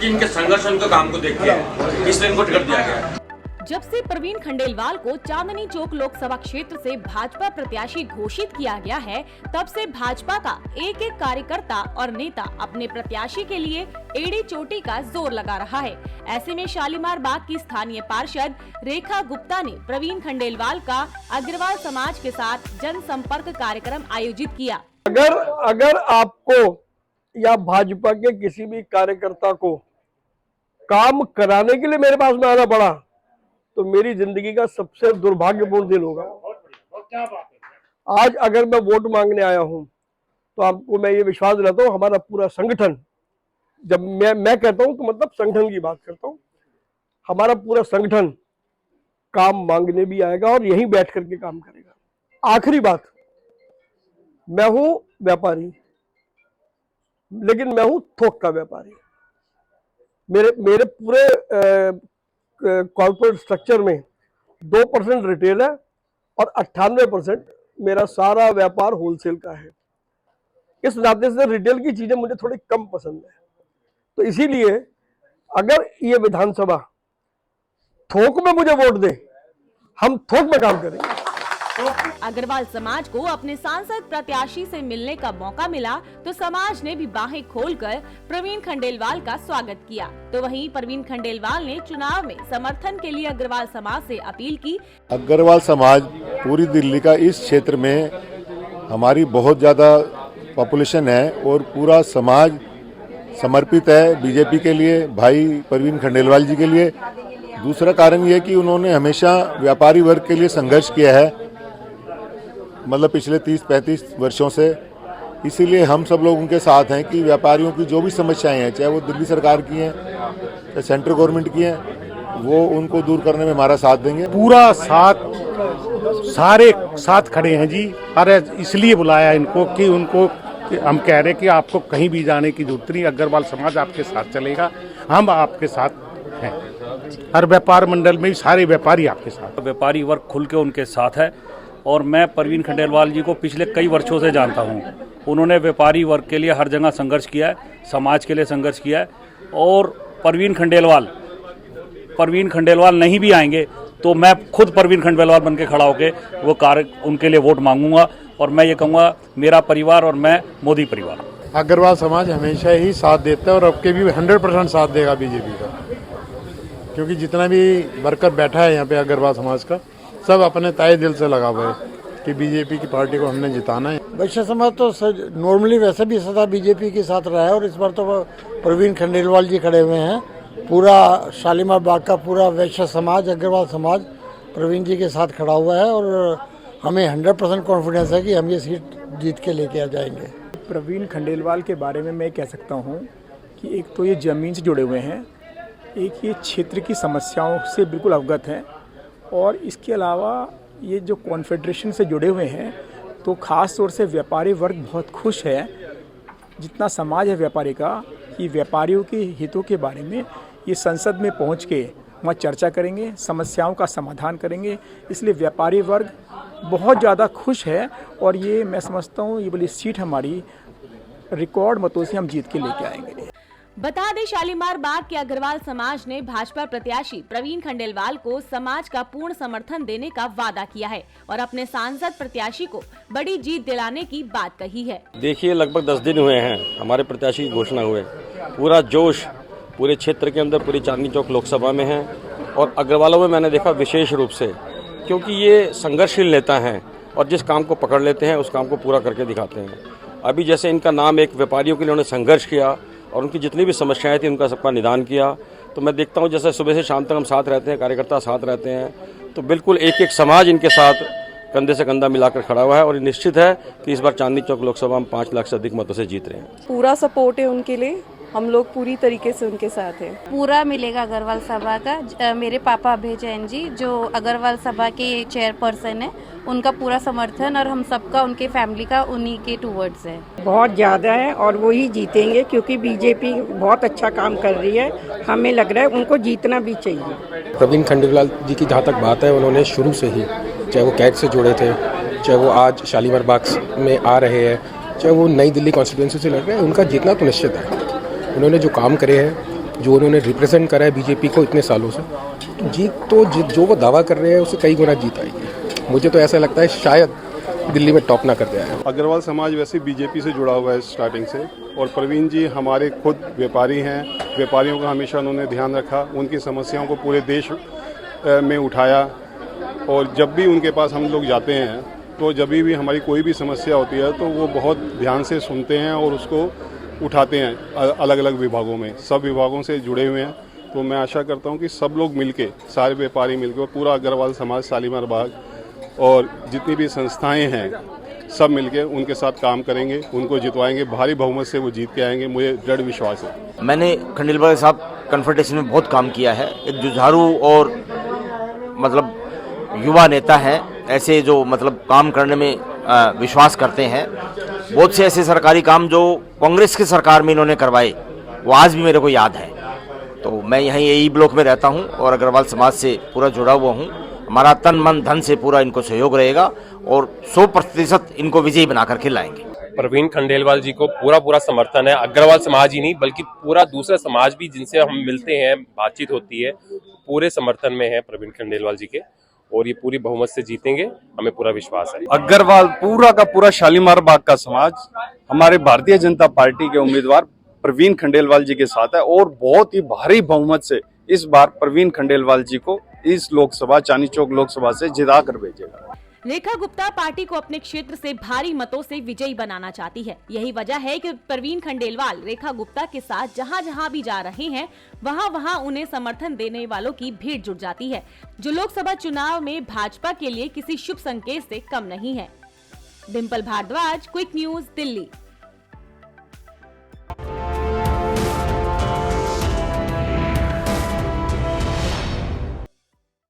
इनके संघर्ष उनके काम को देख के इसलिए इनको टिकट दिया गया। जब से प्रवीण खंडेलवाल को चांदनी चौक लोकसभा क्षेत्र से भाजपा प्रत्याशी घोषित किया गया है, तब से भाजपा का एक एक कार्यकर्ता और नेता अपने प्रत्याशी के लिए एड़ी चोटी का जोर लगा रहा है। ऐसे में शालीमार बाग की स्थानीय पार्षद रेखा गुप्ता ने प्रवीण खंडेलवाल का अग्रवाल समाज के साथ जनसंपर्क कार्यक्रम आयोजित किया। अगर आपको या भाजपा के किसी भी कार्यकर्ता को काम कराने के लिए मेरे पास में आना पड़ा तो मेरी जिंदगी का सबसे दुर्भाग्यपूर्ण दिन होगा। आज अगर मैं वोट मांगने आया हूं तो आपको मैं ये विश्वास दिलाता हूं, हमारा पूरा संगठन, जब मैं कहता हूं तो मतलब संगठन की बात करता हूं, हमारा पूरा संगठन काम मांगने भी आएगा और यहीं बैठ करके काम करेगा। आखिरी बात, मैं हूं व्यापारी, लेकिन मैं हूं थोक का व्यापारी। मेरे पूरे कॉर्पोरेट स्ट्रक्चर में 2% रिटेल है और 98% मेरा सारा व्यापार होलसेल का है। इस नाते से रिटेल की चीजें मुझे थोड़ी कम पसंद है, तो इसीलिए अगर ये विधानसभा थोक में मुझे वोट दे, हम थोक में काम करेंगे। अग्रवाल समाज को अपने सांसद प्रत्याशी से मिलने का मौका मिला तो समाज ने भी बाहें खोलकर प्रवीण खंडेलवाल का स्वागत किया। तो वहीं प्रवीण खंडेलवाल ने चुनाव में समर्थन के लिए अग्रवाल समाज से अपील की। अग्रवाल समाज पूरी दिल्ली का इस क्षेत्र में हमारी बहुत ज्यादा पॉपुलेशन है और पूरा समाज समर्पित है बीजेपी के लिए, भाई प्रवीण खंडेलवाल जी के लिए। दूसरा कारण ये कि उन्होंने हमेशा व्यापारी वर्ग के लिए संघर्ष किया है, मतलब पिछले 30-35 वर्षों से। इसीलिए हम सब लोग उनके साथ हैं कि व्यापारियों की जो भी समस्याएं हैं, चाहे वो दिल्ली सरकार की हैं चाहे सेंट्रल गवर्नमेंट की हैं, वो उनको दूर करने में हमारा साथ देंगे। पूरा साथ, सारे साथ खड़े हैं जी। अरे इसलिए बुलाया इनको कि उनको हम कह रहे हैं कि आपको कहीं भी जाने की जरूरत नहीं, अग्रवाल समाज आपके साथ चलेगा, हम आपके साथ हैं। हर व्यापार मंडल में सारे व्यापारी आपके साथ। व्यापारी वर्ग खुल के उनके साथ है और मैं प्रवीण खंडेलवाल जी को पिछले कई वर्षों से जानता हूं। उन्होंने व्यापारी वर्ग के लिए हर जगह संघर्ष किया है, समाज के लिए संघर्ष किया है। और प्रवीण खंडेलवाल नहीं भी आएंगे तो मैं खुद प्रवीण खंडेलवाल बन के खड़ा होकर वो कार्य उनके लिए वोट मांगूंगा और मैं ये कहूँगा मेरा परिवार और मैं मोदी परिवार। अग्रवाल समाज हमेशा ही साथ देता है और अब के भी 100% साथ देगा बीजेपी का, क्योंकि जितना भी वर्कर बैठा है यहाँ पे अग्रवाल समाज का, सब अपने तय दिल से लगा हुआ है कि बीजेपी की पार्टी को हमने जिताना है। वैश्य समाज तो नॉर्मली वैसे भी सदा बीजेपी के साथ रहा है और इस बार तो प्रवीण खंडेलवाल जी खड़े हुए हैं। पूरा शालीमार बाग का पूरा वैश्य समाज, अग्रवाल समाज प्रवीण जी के साथ खड़ा हुआ है और हमें 100% कॉन्फिडेंस है कि हम ये सीट जीत के लेके आ जाएंगे। प्रवीण खंडेलवाल के बारे में मैं कह सकता हूँ कि एक तो ये ज़मीन से जुड़े हुए हैं, एक ये क्षेत्र की समस्याओं से बिल्कुल अवगत हैं और इसके अलावा ये जो कॉन्फेडरेशन से जुड़े हुए हैं तो ख़ास तौर से व्यापारी वर्ग बहुत खुश है, जितना समाज है व्यापारी का, कि व्यापारियों के हितों के बारे में ये संसद में पहुंच के वहाँ चर्चा करेंगे, समस्याओं का समाधान करेंगे। इसलिए व्यापारी वर्ग बहुत ज़्यादा खुश है और ये मैं समझता हूँ ये वाली सीट हमारी रिकॉर्ड मतों से हम जीत के लेके आएंगे। बता दें शालीमार बाग के अग्रवाल समाज ने भाजपा प्रत्याशी प्रवीण खंडेलवाल को समाज का पूर्ण समर्थन देने का वादा किया है और अपने सांसद प्रत्याशी को बड़ी जीत दिलाने की बात कही है। देखिए, लगभग 10 दिन हुए हैं हमारे प्रत्याशी की घोषणा हुए, पूरा जोश पूरे क्षेत्र के अंदर पूरी चांदनी चौक लोकसभा में है और अग्रवालों में मैंने देखा विशेष रूप से, क्योंकि ये संघर्षशील नेता हैं और जिस काम को पकड़ लेते हैं उस काम को पूरा करके दिखाते हैं। अभी जैसे इनका नाम एक व्यापारियों के लिए उन्होंने संघर्ष किया और उनकी जितनी भी समस्याएं थी उनका सबका निदान किया, तो मैं देखता हूं जैसे सुबह से शाम तक हम साथ रहते हैं, कार्यकर्ता साथ रहते हैं, तो बिल्कुल एक एक समाज इनके साथ कंधे से कंधा मिलाकर खड़ा हुआ है और निश्चित है कि इस बार चांदनी चौक लोकसभा में 5 लाख से अधिक मतों से जीत रहे हैं। पूरा सपोर्ट है उनके लिए, हम लोग पूरी तरीके से उनके साथ हैं। पूरा मिलेगा अग्रवाल सभा का। मेरे पापा अभय जैन जी जो अग्रवाल सभा के चेयरपर्सन है, उनका पूरा समर्थन और हम सबका, उनके फैमिली का उन्हीं के टूवर्ड्स है। बहुत ज़्यादा है और वो ही जीतेंगे क्योंकि बीजेपी बहुत अच्छा काम कर रही है। हमें लग रहा है उनको जीतना भी चाहिए। प्रवीण खंडेलवाल जी की जहाँ तक बात है, उन्होंने शुरू से ही चाहे वो कैट से जुड़े थे, चाहे वो आज शालीमार बाग में आ रहे हैं, चाहे वो नई दिल्ली कॉन्स्टिट्यूंसी से लड़ रहे हैं, उनका जीतना तो निश्चित है। उन्होंने जो काम करे हैं, जो उन्होंने रिप्रेजेंट करा है बीजेपी को इतने सालों से, तो जो वो दावा कर रहे हैं उससे कई गुना जीत आएगी। मुझे तो ऐसा लगता है शायद दिल्ली में टॉप ना कर दिया है। अग्रवाल समाज वैसे बीजेपी से जुड़ा हुआ है स्टार्टिंग से, और प्रवीण जी हमारे खुद व्यापारी हैं। व्यापारियों का हमेशा उन्होंने ध्यान रखा, उनकी समस्याओं को पूरे देश में उठाया, और जब भी उनके पास हम लोग जाते हैं तो जब भी हमारी कोई भी समस्या होती है तो वो बहुत ध्यान से सुनते हैं और उसको उठाते हैं अलग अलग विभागों में। सब विभागों से जुड़े हुए हैं, तो मैं आशा करता हूं कि सब लोग मिलके, सारे व्यापारी मिलके और पूरा अग्रवाल समाज, शालीमार बाग और जितनी भी संस्थाएं हैं, सब मिलके उनके साथ काम करेंगे, उनको जितवाएंगे। भारी बहुमत से वो जीत के आएंगे, मुझे दृढ़ विश्वास है। मैंने खंडेलवाल साहब कन्फेडरेशन में बहुत काम किया है। एक जुझारू और मतलब युवा नेता हैं, ऐसे जो मतलब काम करने में विश्वास करते हैं। बहुत से ऐसे सरकारी काम जो कांग्रेस की सरकार में इन्होंने करवाए, वो आज भी मेरे को याद है। तो मैं यहीं एई ब्लॉक में रहता हूं और अग्रवाल समाज से पूरा जुड़ा हुआ हूं। हमारा तन मन धन से पूरा इनको सहयोग रहेगा और 100% इनको विजयी बना करके लाएंगे। प्रवीण खंडेलवाल जी को पूरा समर्थन है। अग्रवाल समाज ही नहीं बल्कि पूरा दूसरा समाज भी जिनसे हम मिलते हैं, बातचीत होती है, पूरे समर्थन में है प्रवीण खंडेलवाल जी के, और ये पूरी बहुमत से जीतेंगे, हमें पूरा विश्वास है। अग्रवाल पूरा का पूरा शालीमार बाग का समाज हमारे भारतीय जनता पार्टी के उम्मीदवार प्रवीण खंडेलवाल जी के साथ है, और बहुत ही भारी बहुमत से इस बार प्रवीण खंडेलवाल जी को इस लोकसभा, चांदनी चौक लोकसभा से जिता कर भेजेगा। रेखा गुप्ता पार्टी को अपने क्षेत्र से भारी मतों से विजयी बनाना चाहती है। यही वजह है कि प्रवीण खंडेलवाल रेखा गुप्ता के साथ जहां जहां भी जा रहे हैं, वहां वहां उन्हें समर्थन देने वालों की भीड़ जुट जाती है, जो लोकसभा चुनाव में भाजपा के लिए किसी शुभ संकेत से कम नहीं है। Dimple Bhardwaj, quick news, Delhi.